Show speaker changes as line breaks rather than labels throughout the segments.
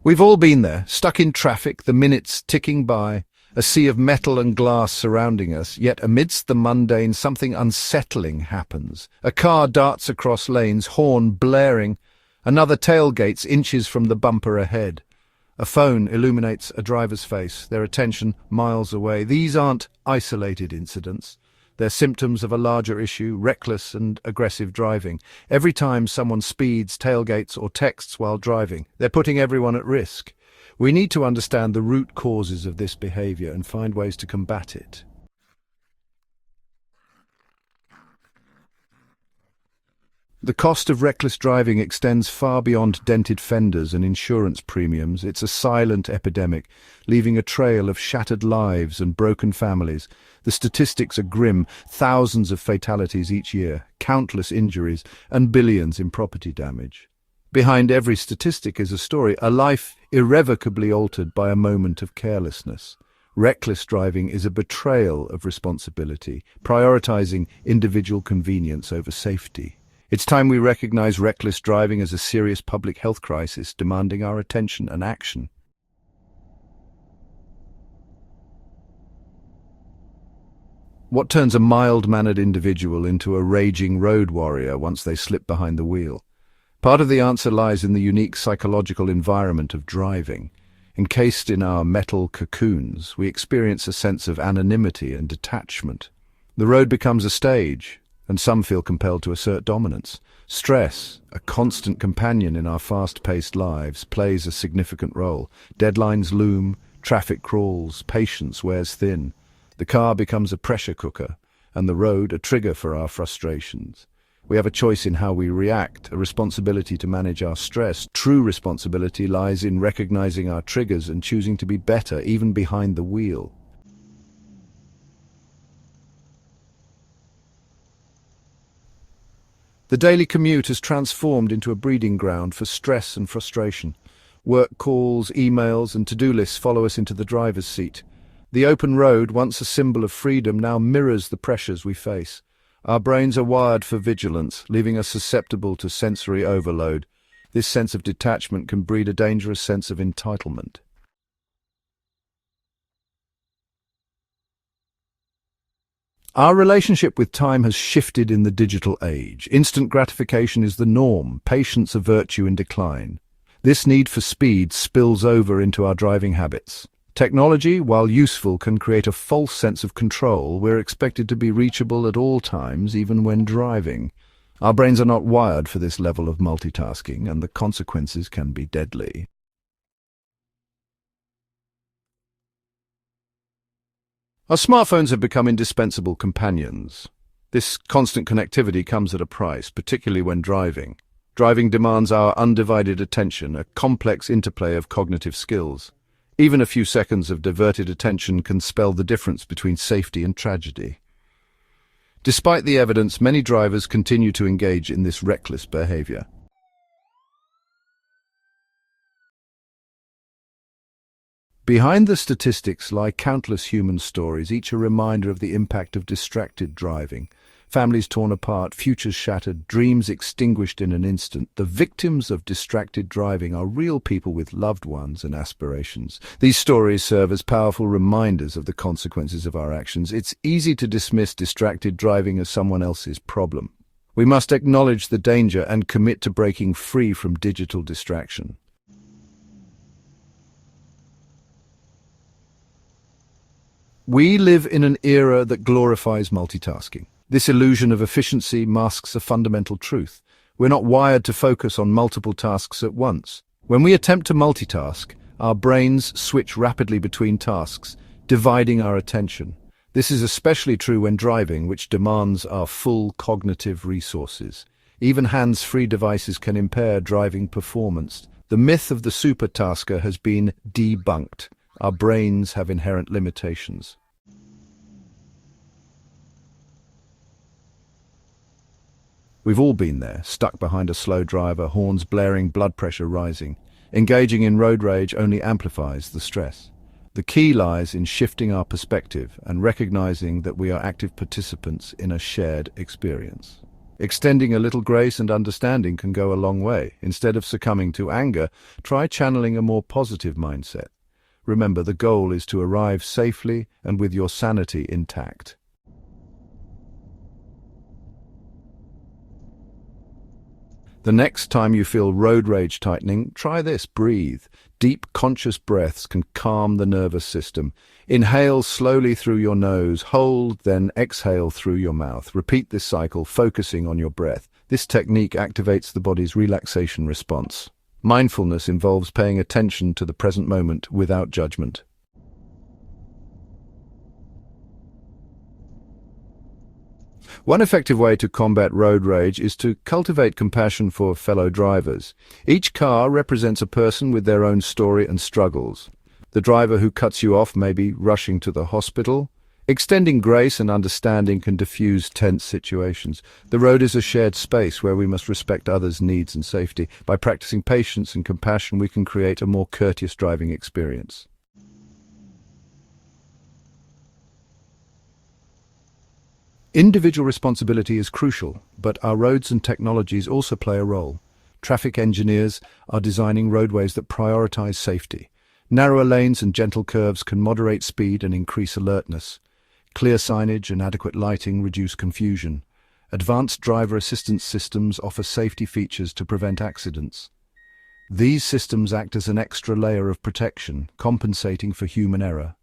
We've all been there, stuck in traffic, the minutes ticking by, a sea of metal and glass surrounding us, yet amidst the mundane something unsettling happens. A car darts across lanes, horn blaring. Another tailgates inches from the bumper ahead. A phone illuminates a driver's face, their attention miles away. These aren't isolated incidents. They're symptoms of a larger issue, reckless and aggressive driving. Every time someone speeds, tailgates, or texts while driving, they're putting everyone at risk. We need to understand the root causes of this behavior and find ways to combat it. The cost of reckless driving extends far beyond dented fenders and insurance premiums. It's a silent epidemic, leaving a trail of shattered lives and broken families. The statistics are grim: thousands of fatalities each year, countless injuries, and billions in property damage. Behind every statistic is a story, a life irrevocably altered by a moment of carelessness. Reckless driving is a betrayal of responsibility, prioritizing individual convenience over safety. It's time we recognize reckless driving as a serious public health crisis demanding our attention and action. What turns a mild-mannered individual into a raging road warrior once they slip behind the wheel? Part of the answer lies in the unique psychological environment of driving. Encased in our metal cocoons, we experience a sense of anonymity and detachment. The road becomes a stage, and some feel compelled to assert dominance. Stress, a constant companion in our fast-paced lives, plays a significant role. Deadlines loom, traffic crawls, patience wears thin. The car becomes a pressure cooker, and the road a trigger for our frustrations. We have a choice in how we react, a responsibility to manage our stress. True responsibility lies in recognizing our triggers and choosing to be better, even behind the wheel. The daily commute has transformed into a breeding ground for stress and frustration. Work calls, emails, and to-do lists follow us into the driver's seat. The open road, once a symbol of freedom, now mirrors the pressures we face. Our brains are wired for vigilance, leaving us susceptible to sensory overload. This sense of detachment can breed a dangerous sense of entitlement. Our relationship with time has shifted in the digital age. Instant gratification is the norm, patience a virtue in decline. This need for speed spills over into our driving habits. Technology, while useful, can create a false sense of control. We're expected to be reachable at all times, even when driving. Our brains are not wired for this level of multitasking, and the consequences can be deadly. Our smartphones have become indispensable companions. This constant connectivity comes at a price, particularly when driving. Driving demands our undivided attention, a complex interplay of cognitive skills. Even a few seconds of diverted attention can spell the difference between safety and tragedy. Despite the evidence, many drivers continue to engage in this reckless behavior. Behind the statistics lie countless human stories, each a reminder of the impact of distracted driving. Families torn apart, futures shattered, dreams extinguished in an instant. The victims of distracted driving are real people with loved ones and aspirations. These stories serve as powerful reminders of the consequences of our actions. It's easy to dismiss distracted driving as someone else's problem. We must acknowledge the danger and commit to breaking free from digital distraction. We live in an era that glorifies multitasking. This illusion of efficiency masks a fundamental truth. We're not wired to focus on multiple tasks at once. When we attempt to multitask, our brains switch rapidly between tasks, dividing our attention. This is especially true when driving, which demands our full cognitive resources. Even hands-free devices can impair driving performance. The myth of the supertasker has been debunked. Our brains have inherent limitations. We've all been there, stuck behind a slow driver, horns blaring, blood pressure rising. Engaging in road rage only amplifies the stress. The key lies in shifting our perspective and recognizing that we are active participants in a shared experience. Extending a little grace and understanding can go a long way. Instead of succumbing to anger, try channeling a more positive mindset. Remember, the goal is to arrive safely and with your sanity intact. The next time you feel road rage tightening, try this. Breathe. Deep, conscious breaths can calm the nervous system. Inhale slowly through your nose, hold, then exhale through your mouth. Repeat this cycle, focusing on your breath. This technique activates the body's relaxation response. Mindfulness involves paying attention to the present moment without judgment. One effective way to combat road rage is to cultivate compassion for fellow drivers. Each car represents a person with their own story and struggles. The driver who cuts you off may be rushing to the hospital. Extending grace and understanding can diffuse tense situations. The road is a shared space where we must respect others' needs and safety. By practicing patience and compassion, we can create a more courteous driving experience. Individual responsibility is crucial, but our roads and technologies also play a role. Traffic engineers are designing roadways that prioritize safety. Narrower lanes and gentle curves can moderate speed and increase alertness. Clear signage and adequate lighting reduce confusion. Advanced driver assistance systems offer safety features to prevent accidents. These systems act as an extra layer of protection, compensating for human error.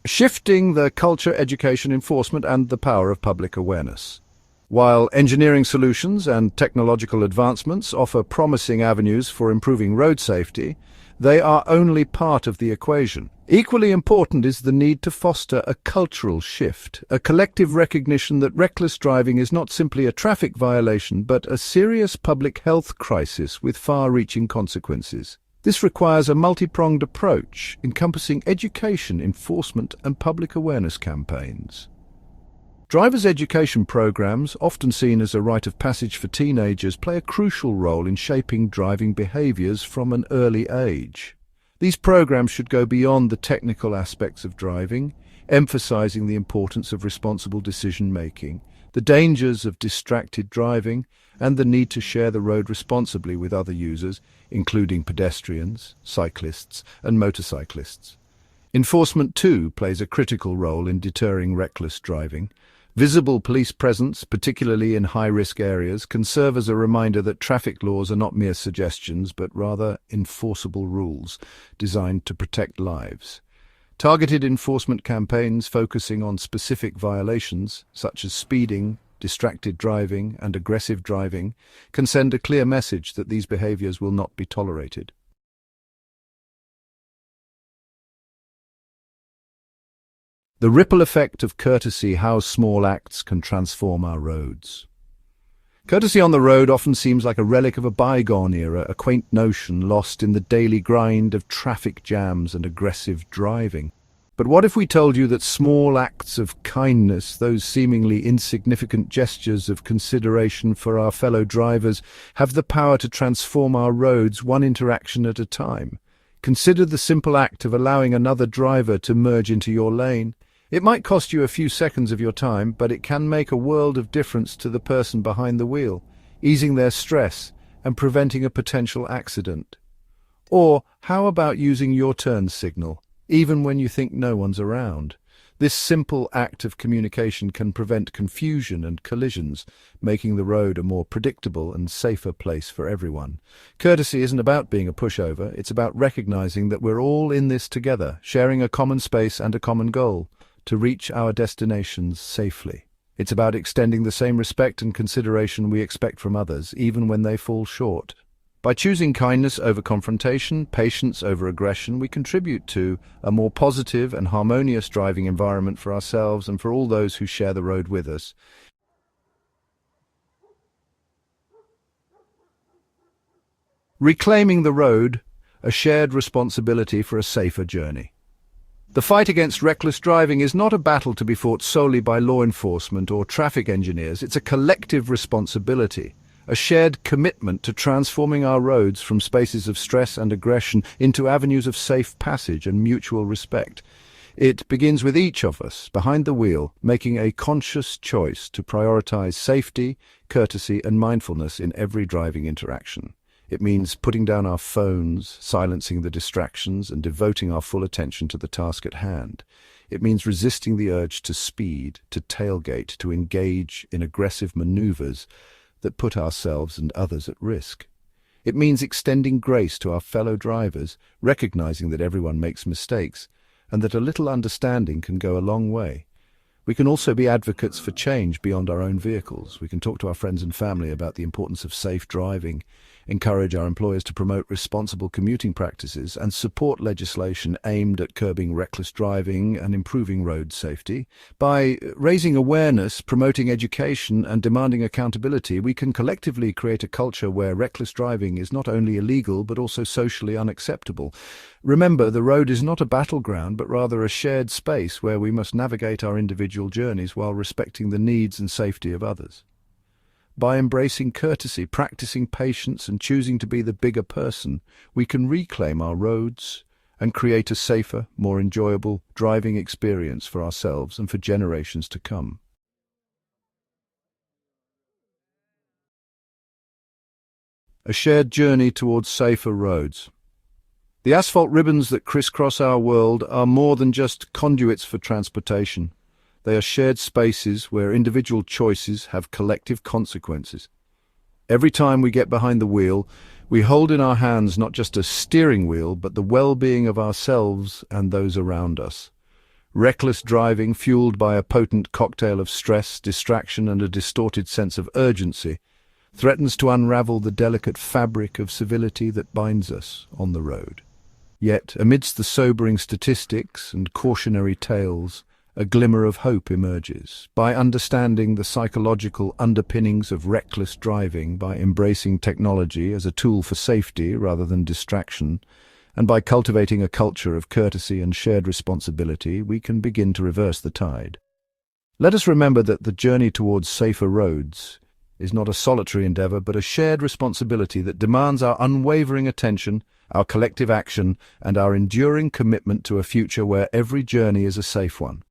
Shifting the culture, education, enforcement, and the power of public awareness. While engineering solutions and technological advancements offer promising avenues for improving road safety, they are only part of the equation. Equally important is the need to foster a cultural shift, a collective recognition that reckless driving is not simply a traffic violation, but a serious public health crisis with far-reaching consequences. This requires a multi-pronged approach, encompassing education, enforcement, and public awareness campaigns. Drivers' education programs, often seen as a rite of passage for teenagers, play a crucial role in shaping driving behaviors from an early age. These programs should go beyond the technical aspects of driving, emphasizing the importance of responsible decision-making, the dangers of distracted driving, and the need to share the road responsibly with other users, including pedestrians, cyclists, and motorcyclists. Enforcement, too, plays a critical role in deterring reckless driving. Visible police presence, particularly in high-risk areas, can serve as a reminder that traffic laws are not mere suggestions, but rather enforceable rules designed to protect lives. Targeted enforcement campaigns focusing on specific violations, such as speeding, distracted driving, and aggressive driving, can send a clear message that these behaviors will not be tolerated. The ripple effect of courtesy: how small acts can transform our roads. Courtesy on the road often seems like a relic of a bygone era, a quaint notion lost in the daily grind of traffic jams and aggressive driving. But what if we told you that small acts of kindness, those seemingly insignificant gestures of consideration for our fellow drivers, have the power to transform our roads one interaction at a time? Consider the simple act of allowing another driver to merge into your lane. It might cost you a few seconds of your time, but it can make a world of difference to the person behind the wheel, easing their stress and preventing a potential accident. Or how about using your turn signal, even when you think no one's around? This simple act of communication can prevent confusion and collisions, making the road a more predictable and safer place for everyone. Courtesy isn't about being a pushover, it's about recognizing that we're all in this together, sharing a common space and a common goal: to reach our destinations safely. It's about extending the same respect and consideration we expect from others, even when they fall short. By choosing kindness over confrontation, patience over aggression, we contribute to a more positive and harmonious driving environment for ourselves and for all those who share the road with us. Reclaiming the road, a shared responsibility for a safer journey. The fight against reckless driving is not a battle to be fought solely by law enforcement or traffic engineers. It's a collective responsibility, a shared commitment to transforming our roads from spaces of stress and aggression into avenues of safe passage and mutual respect. It begins with each of us, behind the wheel, making a conscious choice to prioritize safety, courtesy, and mindfulness in every driving interaction. It means putting down our phones, silencing the distractions, and devoting our full attention to the task at hand. It means resisting the urge to speed, to tailgate, to engage in aggressive maneuvers that put ourselves and others at risk. It means extending grace to our fellow drivers, recognizing that everyone makes mistakes, and that a little understanding can go a long way. We can also be advocates for change beyond our own vehicles. We can talk to our friends and family about the importance of safe driving, encourage our employers to promote responsible commuting practices, and support legislation aimed at curbing reckless driving and improving road safety. By raising awareness, promoting education, and demanding accountability, we can collectively create a culture where reckless driving is not only illegal but also socially unacceptable. Remember, the road is not a battleground, but rather a shared space where we must navigate our individual journeys while respecting the needs and safety of others. By embracing courtesy, practicing patience, and choosing to be the bigger person, we can reclaim our roads and create a safer, more enjoyable driving experience for ourselves and for generations to come. A shared journey towards safer roads. The asphalt ribbons that crisscross our world are more than just conduits for transportation. They are shared spaces where individual choices have collective consequences. Every time we get behind the wheel, we hold in our hands not just a steering wheel, but the well-being of ourselves and those around us. Reckless driving, fueled by a potent cocktail of stress, distraction, and a distorted sense of urgency, threatens to unravel the delicate fabric of civility that binds us on the road. Yet, amidst the sobering statistics and cautionary tales, a glimmer of hope emerges. By understanding the psychological underpinnings of reckless driving, by embracing technology as a tool for safety rather than distraction, and by cultivating a culture of courtesy and shared responsibility, we can begin to reverse the tide. Let us remember that the journey towards safer roads is not a solitary endeavor, but a shared responsibility that demands our unwavering attention, our collective action, and our enduring commitment to a future where every journey is a safe one.